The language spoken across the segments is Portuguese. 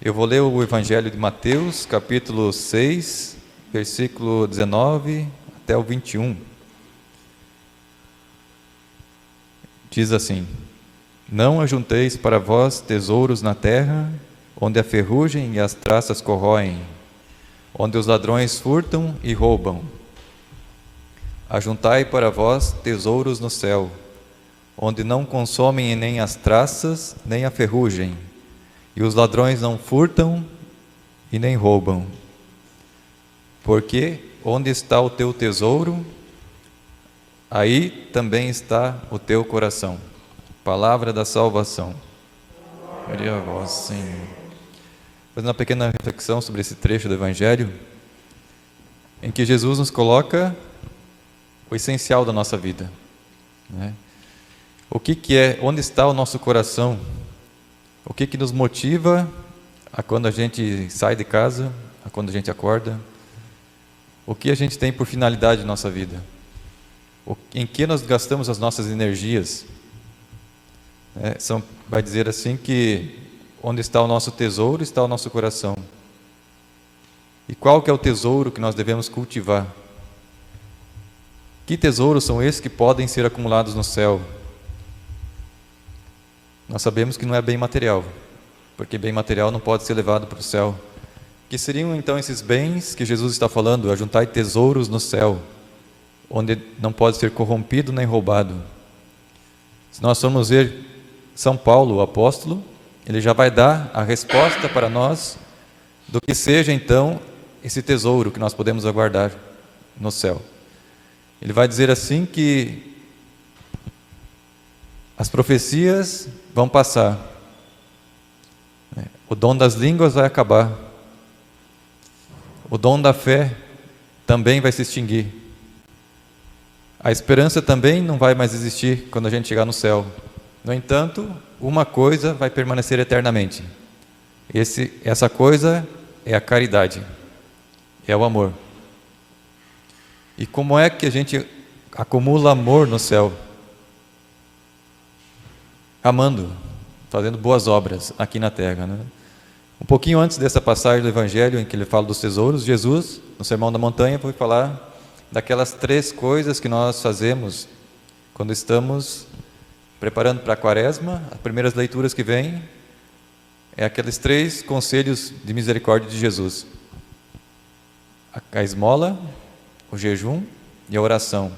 Eu vou ler o Evangelho de Mateus, capítulo 6, versículo 19 até o 21. Diz assim: Não ajunteis para vós tesouros na terra, onde a ferrugem e as traças corroem, onde os ladrões furtam e roubam. Ajuntai para vós tesouros no céu, onde não consomem nem as traças, nem a ferrugem, e os ladrões não furtam e nem roubam. Porque onde está o teu tesouro, aí também está o teu coração. Palavra da salvação. Glória a vós, Senhor. Fazendo uma pequena reflexão sobre esse trecho do Evangelho, em que Jesus nos coloca o essencial da nossa vida, né? O que é, onde está o nosso coração? O que nos motiva a quando a gente sai de casa, a quando a gente acorda? O que a gente tem por finalidade na nossa vida? Em que nós gastamos as nossas energias? Vai dizer assim que onde está o nosso tesouro, está o nosso coração. E qual que é o tesouro que nós devemos cultivar? Que tesouros são esses que podem ser acumulados no céu? Nós sabemos que não é bem material, porque bem material não pode ser levado para o céu. Que seriam então esses bens que Jesus está falando? Ajuntai tesouros no céu, onde não pode ser corrompido nem roubado. Se nós formos ver São Paulo, o apóstolo, ele já vai dar a resposta para nós do que seja então esse tesouro que nós podemos aguardar no céu. Ele vai dizer assim que as profecias vão passar, o dom das línguas vai acabar, o dom da fé também vai se extinguir, a esperança também não vai mais existir quando a gente chegar no céu. No entanto, uma coisa vai permanecer eternamente. Essa coisa é a caridade, é o amor. E como é que a gente acumula amor no céu? Amando, fazendo boas obras aqui na terra, né? Um pouquinho antes dessa passagem do Evangelho em que ele fala dos tesouros, Jesus, no Sermão da Montanha, foi falar daquelas 3 coisas que nós fazemos quando estamos preparando para a Quaresma. As primeiras leituras que vêm é aqueles 3 conselhos de misericórdia de Jesus: a esmola, o jejum e a oração.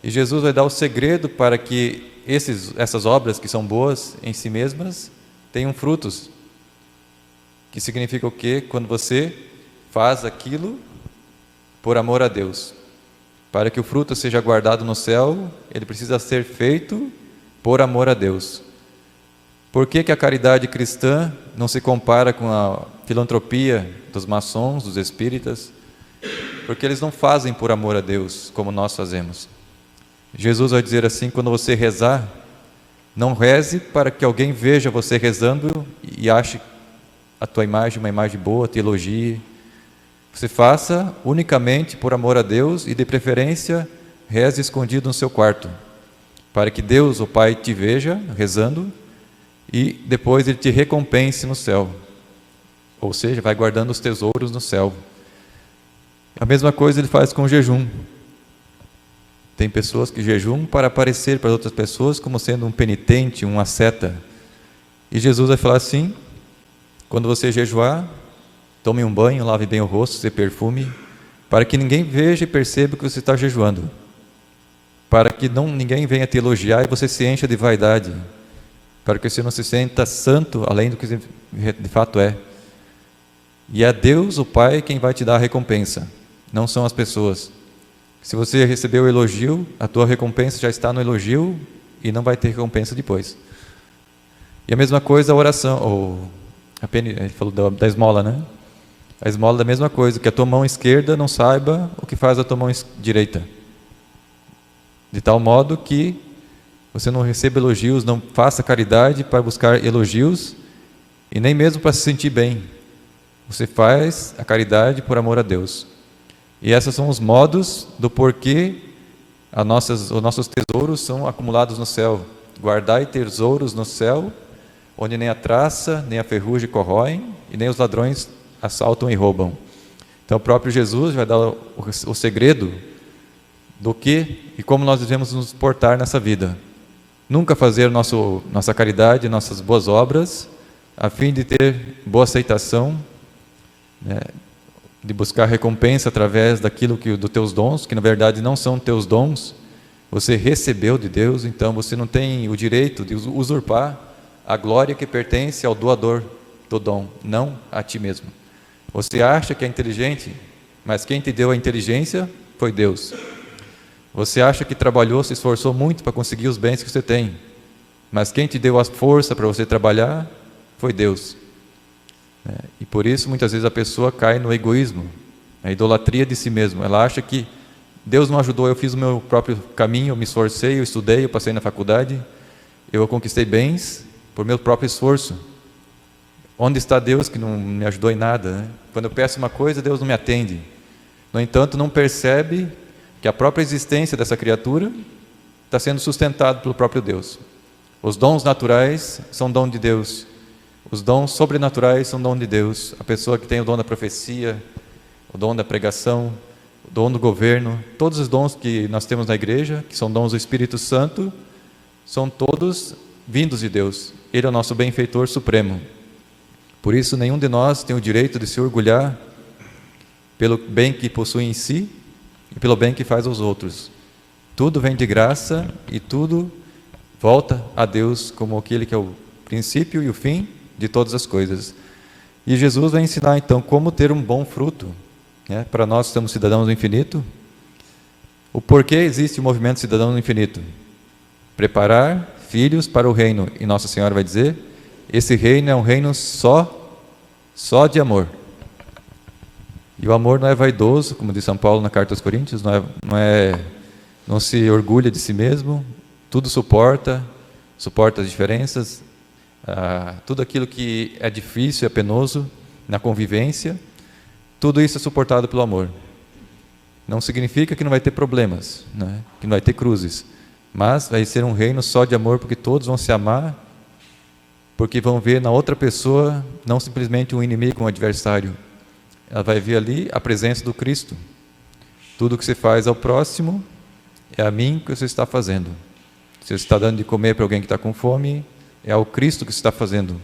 E Jesus vai dar o segredo para que essas obras que são boas em si mesmas tenham frutos. Que significa o quê? Quando você faz aquilo por amor a Deus. Para que o fruto seja guardado no céu, ele precisa ser feito por amor a Deus. Por que a caridade cristã não se compara com a filantropia dos maçons, dos espíritas? Porque eles não fazem por amor a Deus, como nós fazemos. Jesus vai dizer assim: quando você rezar, não reze para que alguém veja você rezando e ache a tua imagem uma imagem boa, te elogie. Você faça unicamente por amor a Deus e, de preferência, reze escondido no seu quarto, para que Deus, o Pai, te veja rezando e depois Ele te recompense no céu. Ou seja, vai guardando os tesouros no céu. A mesma coisa Ele faz com o jejum. Tem pessoas que jejuam para aparecer para outras pessoas como sendo um penitente, um asceta. E Jesus vai falar assim: quando você jejuar, tome um banho, lave bem o rosto, se perfume, para que ninguém veja e perceba que você está jejuando, para que ninguém venha te elogiar e você se encha de vaidade, para que você não se sinta santo além do que de fato é. E é Deus, o Pai, quem vai te dar a recompensa, não são as pessoas. Se você recebeu o elogio, a tua recompensa já está no elogio e não vai ter recompensa depois. E a mesma coisa a oração, ele falou da esmola, né? A esmola é da mesma coisa, que a tua mão esquerda não saiba o que faz a tua mão direita. De tal modo que você não receba elogios, não faça caridade para buscar elogios e nem mesmo para se sentir bem. Você faz a caridade por amor a Deus. E esses são os modos do porquê os nossos tesouros são acumulados no céu. Guardai tesouros no céu, onde nem a traça, nem a ferrugem corroem, e nem os ladrões assaltam e roubam. Então o próprio Jesus vai dar o segredo do que e como nós devemos nos portar nessa vida. Nunca fazer nossa caridade, nossas boas obras, a fim de ter boa aceitação, né, de buscar recompensa através dos teus dons, que na verdade não são teus dons, você recebeu de Deus, então você não tem o direito de usurpar a glória que pertence ao doador do dom, não a ti mesmo. Você acha que é inteligente, mas quem te deu a inteligência foi Deus. Você acha que trabalhou, se esforçou muito para conseguir os bens que você tem, mas quem te deu a força para você trabalhar foi Deus. E por isso muitas vezes a pessoa cai no egoísmo, na idolatria de si mesmo. Ela acha que Deus não ajudou, eu fiz o meu próprio caminho, eu me esforcei, eu estudei, eu passei na faculdade, eu conquistei bens por meu próprio esforço. Onde está Deus que não me ajudou em nada, né? Quando eu peço uma coisa, Deus não me atende. No entanto, não percebe que a própria existência dessa criatura está sendo sustentada pelo próprio Deus. Os dons naturais são dom de Deus. Os dons sobrenaturais são dom de Deus. A pessoa que tem o dom da profecia, o dom da pregação, o dom do governo, todos os dons que nós temos na igreja, que são dons do Espírito Santo, são todos vindos de Deus. Ele é o nosso benfeitor supremo. Por isso, nenhum de nós tem o direito de se orgulhar pelo bem que possui em si e pelo bem que faz aos outros. Tudo vem de graça e tudo volta a Deus como aquele que é o princípio e o fim de todas as coisas. E Jesus vai ensinar então como ter um bom fruto, né? Para nós que somos cidadãos do infinito, o porquê existe o movimento Cidadão do Infinito. Preparar filhos para o reino, e Nossa Senhora vai dizer, esse reino é um reino só de amor. E o amor não é vaidoso, como diz São Paulo na Carta aos Coríntios, não se orgulha de si mesmo, tudo suporta as diferenças, tudo aquilo que é difícil, é penoso na convivência, tudo isso é suportado pelo amor. Não significa que não vai ter problemas, né? Que não vai ter cruzes, mas vai ser um reino só de amor, porque todos vão se amar, porque vão ver na outra pessoa não simplesmente um inimigo, um adversário. Ela vai ver ali a presença do Cristo. Tudo que você faz ao próximo é a mim que você está fazendo. Se você está dando de comer para alguém que está com fome, é ao Cristo que você está fazendo.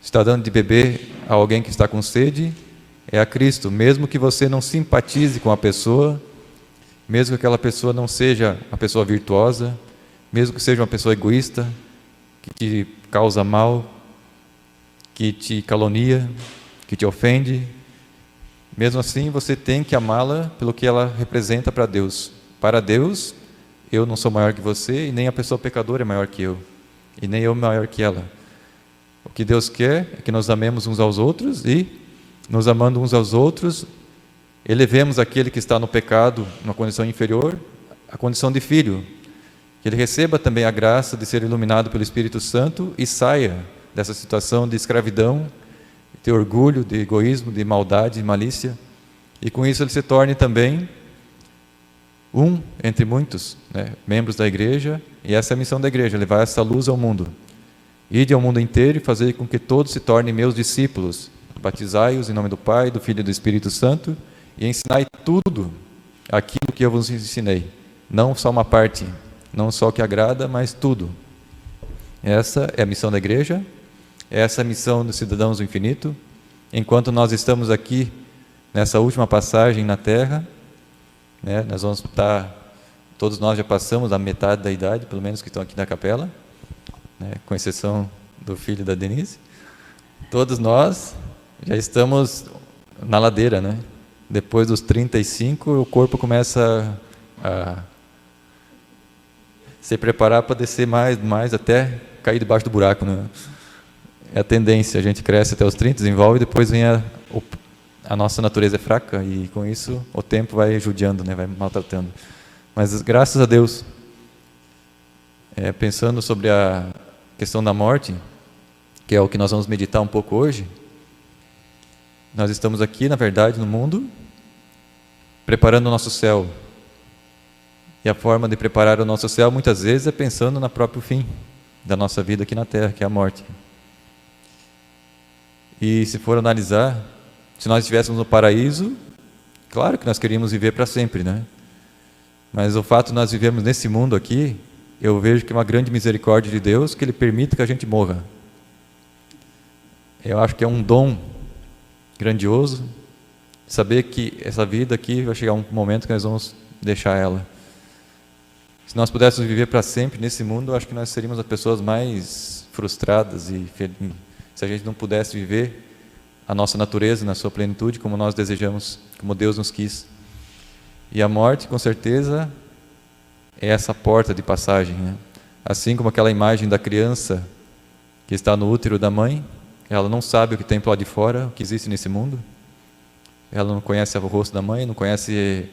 Se está dando de beber a alguém que está com sede, é a Cristo. Mesmo que você não simpatize com a pessoa, mesmo que aquela pessoa não seja uma pessoa virtuosa, mesmo que seja uma pessoa egoísta, que te causa mal, que te calunia, que te ofende, mesmo assim você tem que amá-la pelo que ela representa para Deus. Para Deus, eu não sou maior que você, e nem a pessoa pecadora é maior que eu, e nem eu maior que ela. O que Deus quer é que nós amemos uns aos outros, e nos amando uns aos outros, elevemos aquele que está no pecado, numa condição inferior, à condição de filho, que ele receba também a graça de ser iluminado pelo Espírito Santo e saia dessa situação de escravidão, de orgulho, de egoísmo, de maldade, de malícia, e com isso ele se torne também um entre muitos, né, membros da igreja, e essa é a missão da igreja, levar essa luz ao mundo. Ide ao mundo inteiro e fazer com que todos se tornem meus discípulos, batizai-os em nome do Pai, do Filho e do Espírito Santo, e ensinai tudo aquilo que eu vos ensinei, não só uma parte, não só o que agrada, mas tudo. Essa é a missão da igreja, essa é a missão dos cidadãos do infinito. Enquanto nós estamos aqui, nessa última passagem na Terra, né, nós vamos estar, todos nós já passamos a metade da idade, pelo menos que estão aqui na capela, né, com exceção do filho da Denise, todos nós já estamos na ladeira, né? Depois dos 35, o corpo começa a se preparar para descer mais até cair debaixo do buraco, né? É a tendência, a gente cresce até os 30, desenvolve, e depois vem a nossa natureza é fraca, e com isso o tempo vai judiando, né? Vai maltratando. Mas graças a Deus, pensando sobre a questão da morte, que é o que nós vamos meditar um pouco hoje, nós estamos aqui, na verdade, no mundo, preparando o nosso céu. E a forma de preparar o nosso céu, muitas vezes, é pensando no próprio fim da nossa vida aqui na Terra, que é a morte. E se for analisar, se nós estivéssemos no paraíso, claro que nós queríamos viver para sempre, né? Mas o fato de nós vivemos nesse mundo aqui, eu vejo que é uma grande misericórdia de Deus que Ele permite que a gente morra. Eu acho que é um dom grandioso saber que essa vida aqui vai chegar um momento que nós vamos deixar ela. Se nós pudéssemos viver para sempre nesse mundo, eu acho que nós seríamos as pessoas mais frustradas e felizes. Se a gente não pudesse viver a nossa natureza na sua plenitude, como nós desejamos, como Deus nos quis. E a morte, com certeza, é essa porta de passagem, né? Assim como aquela imagem da criança que está no útero da mãe, ela não sabe o que tem para lá de fora, o que existe nesse mundo. Ela não conhece o rosto da mãe, não conhece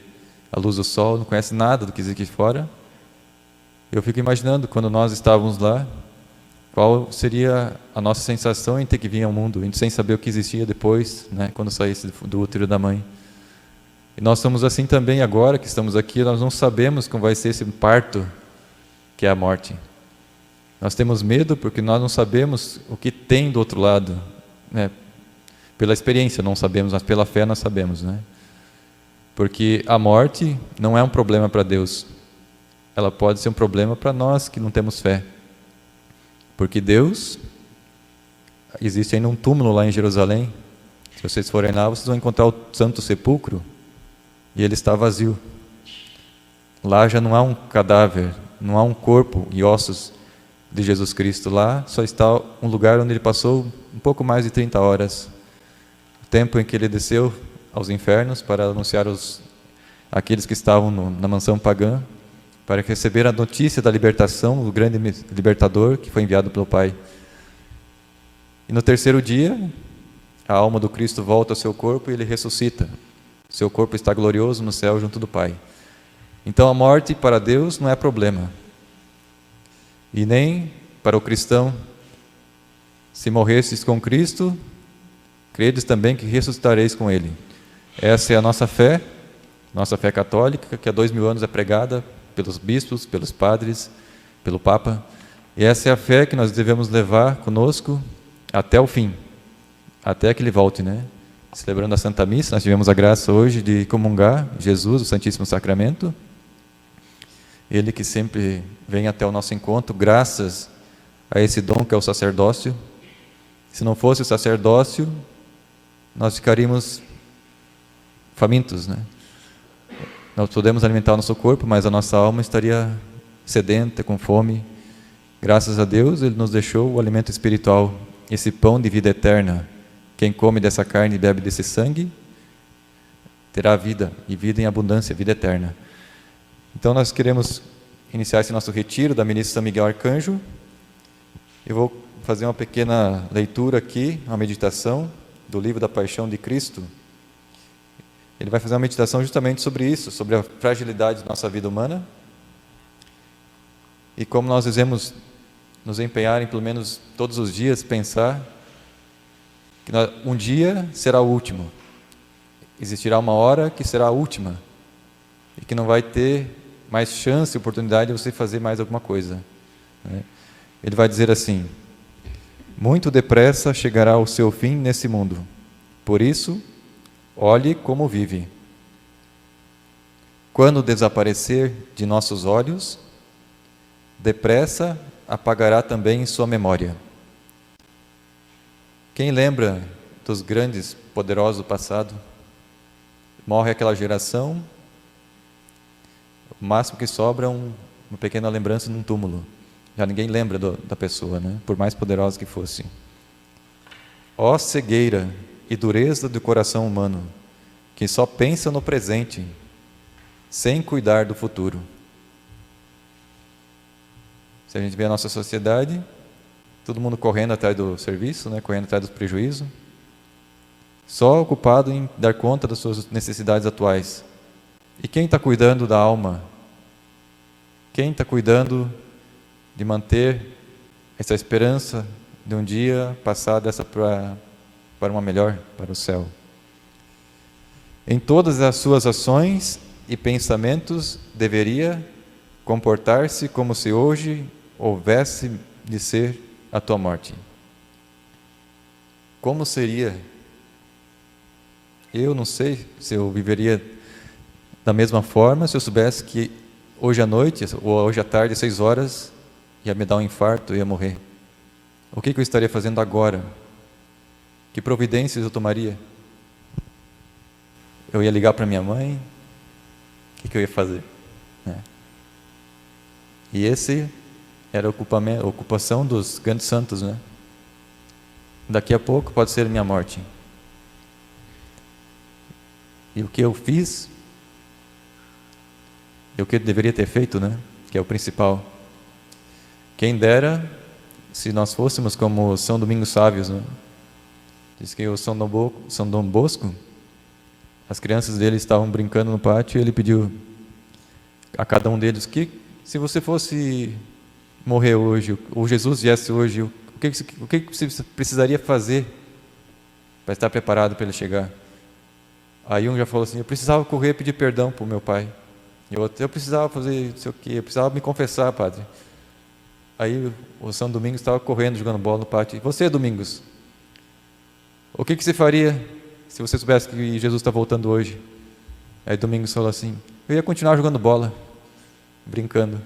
a luz do sol, não conhece nada do que existe aqui fora. Eu fico imaginando, quando nós estávamos lá, qual seria a nossa sensação em ter que vir ao mundo, sem saber o que existia depois, né, quando saísse do útero da mãe. E nós estamos assim também agora, que estamos aqui, nós não sabemos como vai ser esse parto, que é a morte. Nós temos medo porque nós não sabemos o que tem do outro lado, né? Pela experiência não sabemos, mas pela fé nós sabemos, né? Porque a morte não é um problema para Deus. Ela pode ser um problema para nós que não temos fé. Porque Deus, existe ainda um túmulo lá em Jerusalém. Se vocês forem lá, vocês vão encontrar o Santo Sepulcro e ele está vazio. Lá já não há um cadáver, não há um corpo e ossos de Jesus Cristo. Lá só está um lugar onde ele passou um pouco mais de 30 horas. O tempo em que ele desceu aos infernos para anunciar aqueles que estavam na mansão pagã, para receber a notícia da libertação, do grande libertador que foi enviado pelo Pai. E no terceiro dia, a alma do Cristo volta ao seu corpo e ele ressuscita. Seu corpo está glorioso no céu junto do Pai. Então a morte para Deus não é problema. E nem para o cristão. Se morresses com Cristo, credes também que ressuscitareis com Ele. Essa é a nossa fé católica, que há 2000 anos é pregada pelos bispos, pelos padres, pelo Papa. E essa é a fé que nós devemos levar conosco até o fim, até que Ele volte, né? Celebrando a Santa Missa, nós tivemos a graça hoje de comungar Jesus, o Santíssimo Sacramento. Ele que sempre vem até o nosso encontro, graças a esse dom que é o sacerdócio. Se não fosse o sacerdócio, nós ficaríamos famintos, né? Nós podemos alimentar o nosso corpo, mas a nossa alma estaria sedenta, com fome. Graças a Deus, Ele nos deixou o alimento espiritual, esse pão de vida eterna. Quem come dessa carne e bebe desse sangue, terá vida, e vida em abundância, vida eterna. Então nós queremos iniciar esse nosso retiro da Ministra São Miguel Arcanjo. Eu vou fazer uma pequena leitura aqui, uma meditação do livro da Paixão de Cristo. Ele vai fazer uma meditação justamente sobre isso, sobre a fragilidade da nossa vida humana e como nós devemos nos empenhar em, pelo menos todos os dias, pensar que um dia será o último. Existirá uma hora que será a última e que não vai ter mais chance e oportunidade de você fazer mais alguma coisa, né? Ele vai dizer assim: muito depressa chegará o seu fim nesse mundo, por isso olhe como vive. Quando desaparecer de nossos olhos, depressa apagará também sua memória. Quem lembra dos grandes poderosos do passado? Morre aquela geração, o máximo que sobra é uma pequena lembrança num túmulo. Já ninguém lembra da pessoa, né? Por mais poderosa que fosse. Ó cegueira e dureza do coração humano, que só pensa no presente, sem cuidar do futuro. Se a gente vê a nossa sociedade, todo mundo correndo atrás do serviço, né? Correndo atrás do prejuízo, só ocupado em dar conta das suas necessidades atuais. E quem está cuidando da alma? Quem está cuidando de manter essa esperança de um dia passar dessa para uma melhor, para o céu? Em todas as suas ações e pensamentos deveria comportar-se como se hoje houvesse de ser a tua morte. como seria? Eu não sei se eu viveria da mesma forma se eu soubesse que hoje à noite, ou hoje à tarde, às 6 horas, ia me dar um infarto, eu ia morrer. O que eu estaria fazendo agora? Que providências eu tomaria? Eu ia ligar para minha mãe? O que eu ia fazer? E esse era a ocupação dos grandes santos, né? Daqui a pouco pode ser minha morte. E o que eu fiz, e o que eu deveria ter feito, né? Que é o principal. Quem dera se nós fôssemos como São Domingos Sávios, né? Diz que o São Dom Bosco, as crianças dele estavam brincando no pátio e ele pediu a cada um deles que, se você fosse morrer hoje, ou Jesus viesse hoje, o que você precisaria fazer para estar preparado para ele chegar? Aí um já falou assim: eu precisava correr e pedir perdão para o meu pai. E o outro: eu precisava fazer não sei o quê, eu precisava me confessar, padre. Aí o São Domingos estava correndo, jogando bola no pátio. E você, Domingos? O que você faria se você soubesse que Jesus está voltando hoje? Aí Domingos falou assim: eu ia continuar jogando bola, brincando.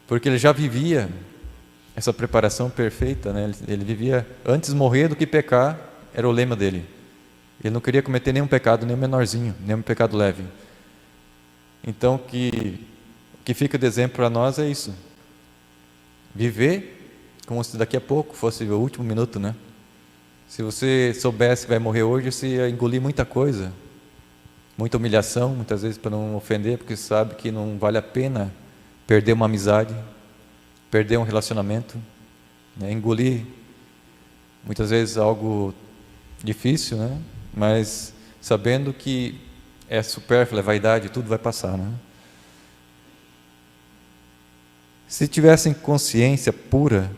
Porque ele já vivia essa preparação perfeita, né? Ele vivia antes morrer do que pecar, era o lema dele. Ele não queria cometer nenhum pecado, nem o menorzinho, nenhum pecado leve. Então, o que fica de exemplo para nós é isso. Viver como se daqui a pouco fosse o último minuto, né? Se você soubesse que vai morrer hoje, você ia engolir muita coisa, muita humilhação, muitas vezes para não ofender, porque sabe que não vale a pena perder uma amizade, perder um relacionamento, né? Engolir muitas vezes algo difícil, né? Mas sabendo que é supérfluo, é vaidade, tudo vai passar, né? Se tivessem consciência pura,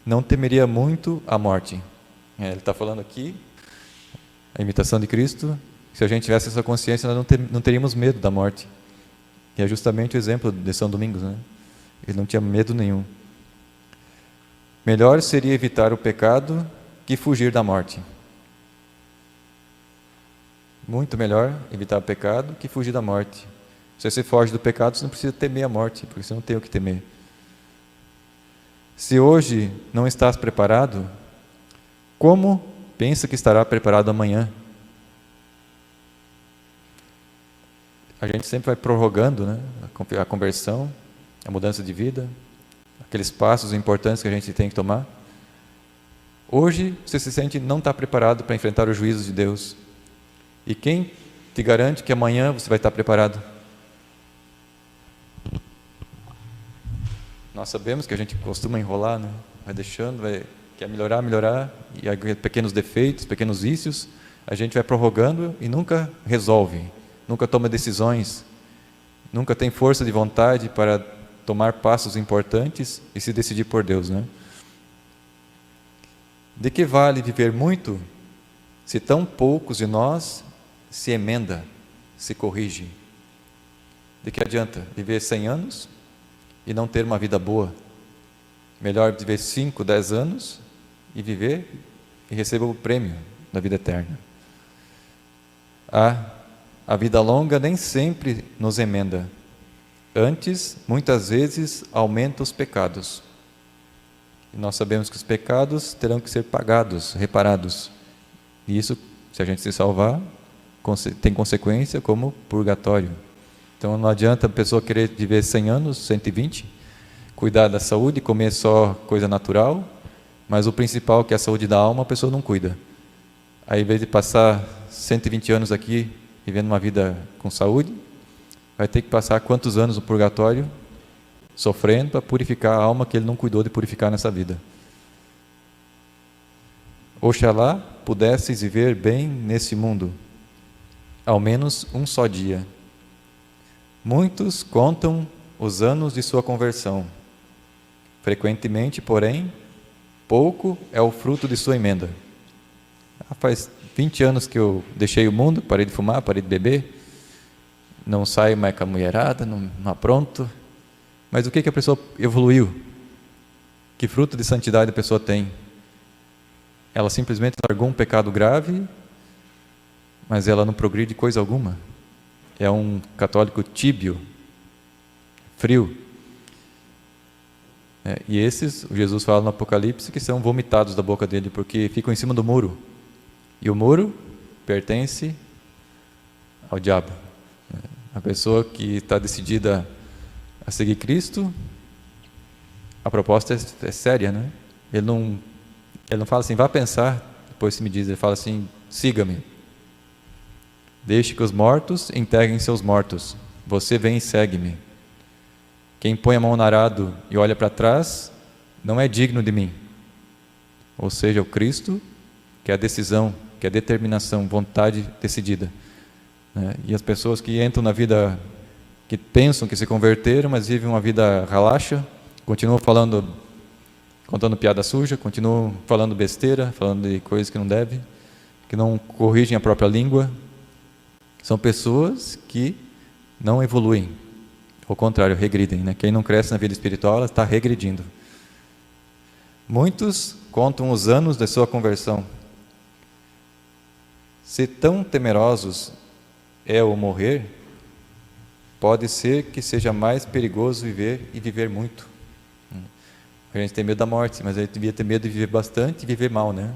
não temeria muito a morte. Ele está falando aqui, a imitação de Cristo. Se a gente tivesse essa consciência, nós não teríamos medo da morte. E é justamente o exemplo de São Domingos, né? Ele não tinha medo nenhum. Melhor seria evitar o pecado que fugir da morte. Muito melhor evitar o pecado que fugir da morte. Se você foge do pecado, você não precisa temer a morte, porque você não tem o que temer. Se hoje não estás preparado, como pensa que estará preparado amanhã? A gente sempre vai prorrogando, né? A conversão, a mudança de vida, aqueles passos importantes que a gente tem que tomar. Hoje você se sente não está preparado para enfrentar os juízos de Deus. E quem te garante que amanhã você vai estar preparado? Nós sabemos que a gente costuma enrolar, né? Vai deixando, quer melhorar, e aí pequenos defeitos, pequenos vícios, a gente vai prorrogando e nunca resolve, nunca toma decisões, nunca tem força de vontade para tomar passos importantes e se decidir por Deus, né? De que vale viver muito se tão poucos de nós se emenda, se corrige? De que adianta viver 100 anos e não ter uma vida boa? Melhor viver 5, 10 anos e viver e receber o prêmio da vida eterna. A vida longa nem sempre nos emenda. Antes, muitas vezes, aumenta os pecados. E nós sabemos que os pecados terão que ser pagados, reparados. E isso, se a gente se salvar, tem consequência como purgatório. Então não adianta a pessoa querer viver 100 anos, 120, cuidar da saúde, comer só coisa natural, mas o principal, que é a saúde da alma, a pessoa não cuida. Aí, em vez de passar 120 anos aqui, vivendo uma vida com saúde, vai ter que passar quantos anos no purgatório, sofrendo para purificar a alma que ele não cuidou de purificar nessa vida. Oxalá pudesseis viver bem nesse mundo, ao menos um só dia. Muitos contam os anos de sua conversão. Frequentemente, porém, pouco é o fruto de sua emenda. Faz 20 anos que eu deixei o mundo, parei de fumar, parei de beber, não saio mais com a mulherada, não apronto. Mas o que a pessoa evoluiu? Que fruto de santidade a pessoa tem? ela simplesmente largou um pecado grave, mas ela não progride coisa alguma. É um católico tíbio, frio. E esses, Jesus fala no Apocalipse, que são vomitados da boca dele, porque ficam em cima do muro. E o muro pertence ao diabo. A pessoa que está decidida a seguir Cristo, a proposta é séria, né? Ele não fala assim, vá pensar, depois se me diz, ele fala assim, siga-me. Deixe que os mortos enterrem seus mortos. Você vem e segue-me. Quem põe a mão no arado e olha para trás, não é digno de mim. Ou seja, o Cristo, que é a decisão, que é a determinação, vontade decidida. E as pessoas que entram na vida, que pensam que se converteram, mas vivem uma vida relaxa, continuam contando piada suja, continuam falando besteira, falando de coisas que não devem, que não corrigem a própria língua. São pessoas que não evoluem, ao contrário, regridem. Quem não cresce na vida espiritual, ela está regredindo. Muitos contam os anos da sua conversão. Se tão temerosos é o morrer, pode ser que seja mais perigoso viver e viver muito. A gente tem medo da morte, mas a gente devia ter medo de viver bastante e viver mal, né?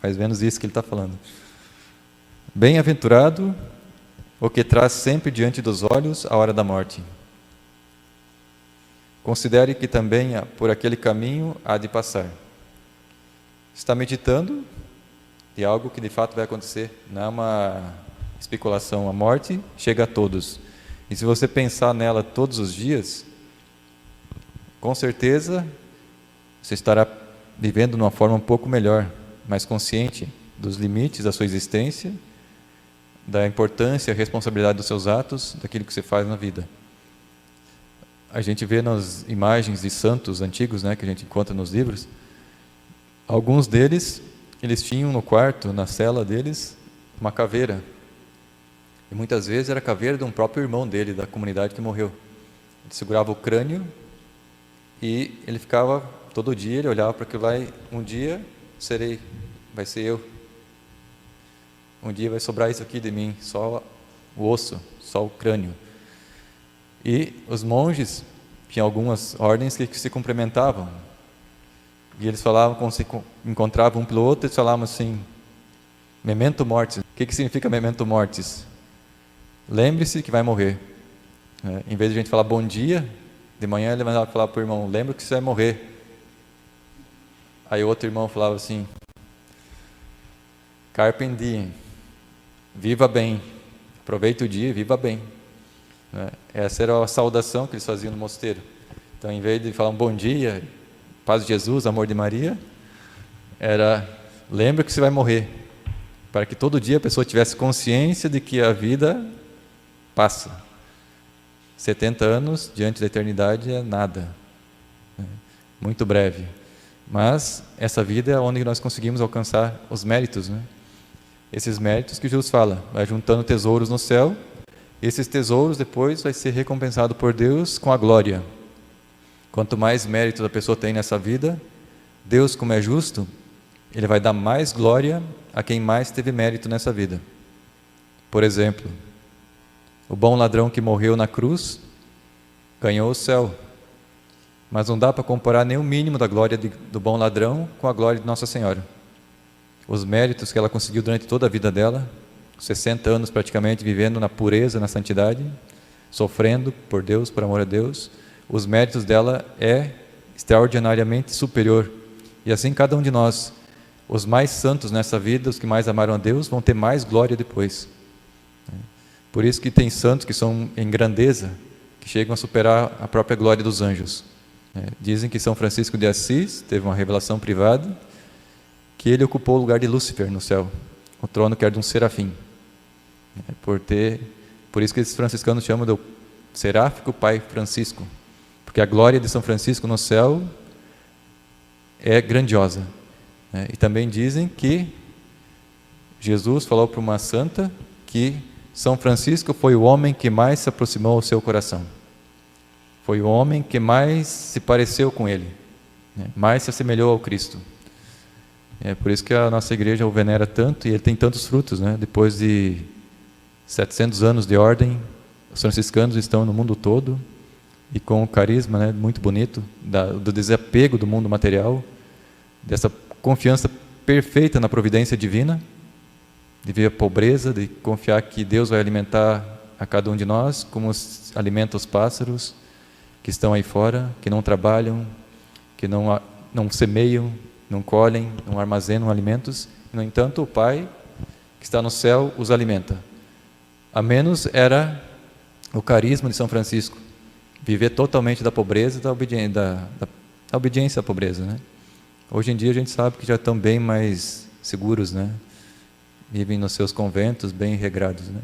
Mais ou menos isso que ele está falando. Bem-aventurado o que traz sempre diante dos olhos a hora da morte. Considere que também por aquele caminho há de passar. Está meditando de algo que de fato vai acontecer. Não é uma especulação. A morte chega a todos. E se você pensar nela todos os dias, com certeza você estará vivendo de uma forma um pouco melhor, mais consciente dos limites da sua existência, da importância e responsabilidade dos seus atos, daquilo que você faz na vida. A gente vê nas imagens de santos antigos, que a gente encontra nos livros, alguns deles, eles tinham no quarto, na cela deles, uma caveira. E muitas vezes era a caveira de um próprio irmão dele, da comunidade que morreu. Ele segurava o crânio e ele ficava, todo dia, ele olhava para aquilo lá e um dia vai ser eu. Um dia vai sobrar isso aqui de mim, só o osso, só o crânio. E os monges, tinham algumas ordens que se cumprimentavam. E eles falavam, quando se encontravam um pelo outro, eles falavam assim, memento mortis. O que significa memento mortis? Lembre-se que vai morrer. Em vez de a gente falar bom dia, de manhã ele mandava falar para o irmão, lembra que você vai morrer. Aí o outro irmão falava assim, carpe diem, viva bem, aproveite o dia e viva bem. Essa era a saudação que eles faziam no mosteiro. Então, em vez de falar um bom dia, paz de Jesus, amor de Maria, era, lembra que você vai morrer, para que todo dia a pessoa tivesse consciência de que a vida passa. 70 anos diante da eternidade é nada, muito breve. Mas essa vida é onde nós conseguimos alcançar os méritos, Esses méritos que Jesus fala, vai juntando tesouros no céu, esses tesouros depois vai ser recompensado por Deus com a glória. Quanto mais méritos a pessoa tem nessa vida, Deus, como é justo, Ele vai dar mais glória a quem mais teve mérito nessa vida. Por exemplo, o bom ladrão que morreu na cruz ganhou o céu, mas não dá para comparar nem o mínimo da glória do bom ladrão com a glória de Nossa Senhora. Os méritos que ela conseguiu durante toda a vida dela, 60 anos praticamente vivendo na pureza, na santidade, sofrendo por Deus, por amor a Deus, os méritos dela é extraordinariamente superior. E assim cada um de nós, os mais santos nessa vida, os que mais amaram a Deus, vão ter mais glória depois. Por isso que tem santos que são em grandeza, que chegam a superar a própria glória dos anjos. Dizem que São Francisco de Assis teve uma revelação privada, que ele ocupou o lugar de Lúcifer no céu, o trono que era de um serafim. Por isso que esses franciscanos chamam de seráfico Pai Francisco, porque a glória de São Francisco no céu é grandiosa. E também dizem que Jesus falou para uma santa que São Francisco foi o homem que mais se aproximou ao seu coração. Foi o homem que mais se pareceu com ele, mais se assemelhou ao Cristo. É por isso que a nossa igreja o venera tanto e ele tem tantos frutos, né? Depois de 700 anos de ordem, os franciscanos estão no mundo todo e com o carisma, né, muito bonito, do desapego do mundo material, dessa confiança perfeita na providência divina, de ver a pobreza, de confiar que Deus vai alimentar a cada um de nós, como alimenta os pássaros que estão aí fora, que não trabalham, que não semeiam, não colhem, não armazenam alimentos. No entanto, o Pai, que está no céu, os alimenta. A menos era o carisma de São Francisco, viver totalmente da pobreza e da obediência à pobreza, né? Hoje em dia a gente sabe que já estão bem mais seguros, né? Vivem nos seus conventos, bem regrados, né?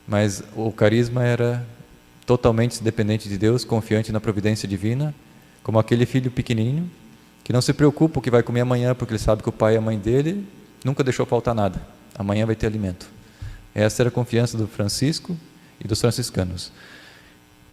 Mas o carisma era totalmente dependente de Deus, confiante na providência divina, como aquele filho pequenininho, que não se preocupa o que vai comer amanhã, porque ele sabe que o pai e a mãe dele nunca deixou faltar nada. Amanhã vai ter alimento. Essa era a confiança do Francisco e dos franciscanos.